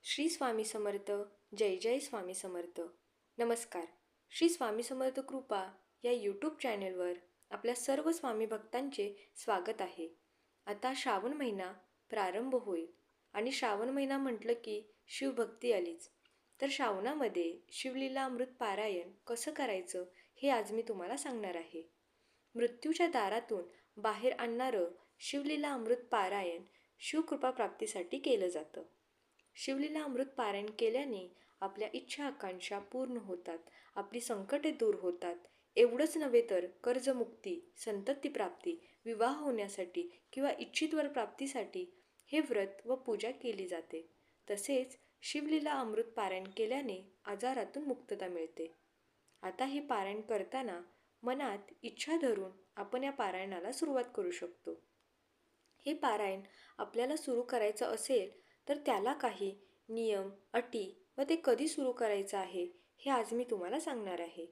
श्री स्वामी समर्थ. जय जय स्वामी समर्थ. नमस्कार. श्री स्वामी समर्थ कृपा या यूट्यूब चॅनलवर आपल्या सर्व स्वामी भक्तांचे स्वागत आहे. आता श्रावण महिना प्रारंभ होईल आणि श्रावण महिना म्हटलं की शिवभक्ती आलीच. तर श्रावणामध्ये शिवलीला अमृत पारायण कसं करायचं हे आज मी तुम्हाला सांगणार आहे. मृत्यूच्या दारातून बाहेर आणणारं शिवलीला अमृत पारायण शिवकृपा प्राप्तीसाठी केलं जातं. शिवलीला अमृत पारायण केल्याने आपल्या इच्छा आकांक्षा पूर्ण होतात, आपली संकटे दूर होतात. एवढंच नव्हे तर कर्जमुक्ती, संतती प्राप्ती, विवाह होण्यासाठी किंवा इच्छित वर प्राप्तीसाठी हे व्रत व पूजा केली जाते. तसेच शिवलीला अमृत पारायण केल्याने आजारातून मुक्तता मिळते. आता हे पारायण करताना मनात इच्छा धरून आपण या पारायणाला सुरुवात करू शकतो. हे पारायण आपल्याला सुरू करायचं असेल तर त्याला काही नियम, अटी व ते कधी सुरू करायचं आहे हे आज मी तुम्हाला सांगणार आहे.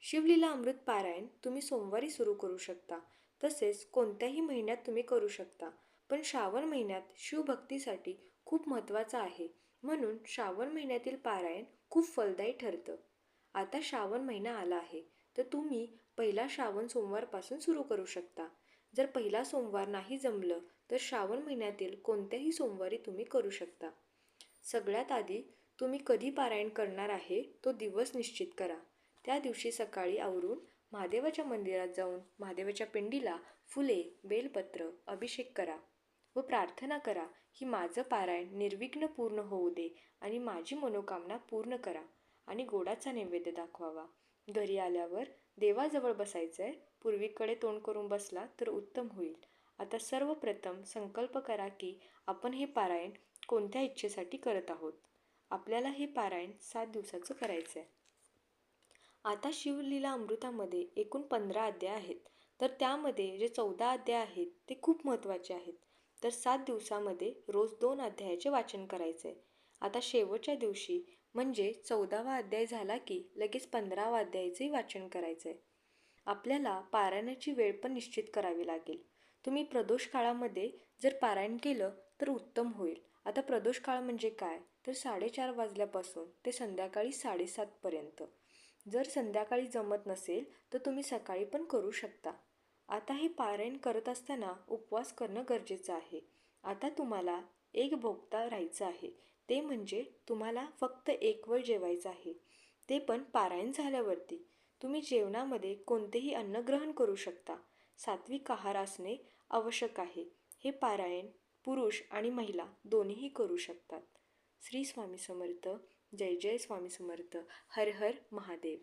शिवलीला अमृत पारायण तुम्ही सोमवारी सुरू करू शकता. तसेच कोणत्याही महिन्यात तुम्ही करू शकता. पण श्रावण महिन्यात शिवभक्तीसाठी खूप महत्त्वाचं आहे, म्हणून श्रावण महिन्यातील पारायण खूप फलदायी ठरतं. आता श्रावण महिना आला आहे तर तुम्ही पहिला श्रावण सोमवारपासून सुरू करू शकता. जर पहिला सोमवार नाही जमलं तर श्रावण महिन्यातील कोणत्याही सोमवारी तुम्ही करू शकता. सगळ्यात आधी तुम्ही कधी पारायण करणार आहे तो दिवस निश्चित करा. त्या दिवशी सकाळी आवरून महादेवाच्या मंदिरात जाऊन महादेवाच्या पिंडीला फुले, बेलपत्र, अभिषेक करा व प्रार्थना करा की माझं पारायण निर्विघ्न पूर्ण होऊ दे आणि माझी मनोकामना पूर्ण करा आणि गोडाचा नैवेद्य दाखवावा. घरी आल्यावर देवाजवळ बसायचं आहे. पूर्वीकडे तोंड करून बसला तर उत्तम होईल. आता सर्वप्रथम संकल्प करा की आपण हे पारायण कोणत्या इच्छेसाठी करत आहोत. आपल्याला हे पारायण 7 दिवसाचं करायचं आहे. आता शिवलीला अमृतामध्ये एकूण 15 अध्याय आहेत. तर त्यामध्ये जे 14 अध्याय आहेत ते खूप महत्त्वाचे आहेत. तर 7 दिवसामध्ये रोज 2 अध्यायाचे वाचन करायचे आहे. आता शेवटच्या दिवशी म्हणजे 14वा अध्याय झाला की लगेच 15वा अध्यायाचंही वाचन करायचं आहे. आपल्याला पारायणाची वेळ पण निश्चित करावी लागेल. तुम्ही प्रदोष काळामध्ये जर पारायण केलं तर उत्तम होईल. आता प्रदोष काळ म्हणजे काय तर 4:30 वाजल्यापासून ते संध्याकाळी 7:30 पर्यंत. जर संध्याकाळी जमत नसेल तर तुम्ही सकाळी पण करू शकता. आता हे पारायण करत असताना उपवास करणं गरजेचं आहे. आता तुम्हाला एक भोगता राहायचं आहे. ते म्हणजे तुम्हाला फक्त एक वेळ जेवायचं आहे, ते पण पारायण झाल्यावरती. तुम्ही जेवणामध्ये कोणतेही अन्न ग्रहण करू शकता. सात्विक आहार असणे आवश्यक आहे. हे पारायण पुरुष आणि महिला दोन्हीही करू शकतात. श्री स्वामी समर्थ. जय जय स्वामी समर्थ. हर हर महादेव.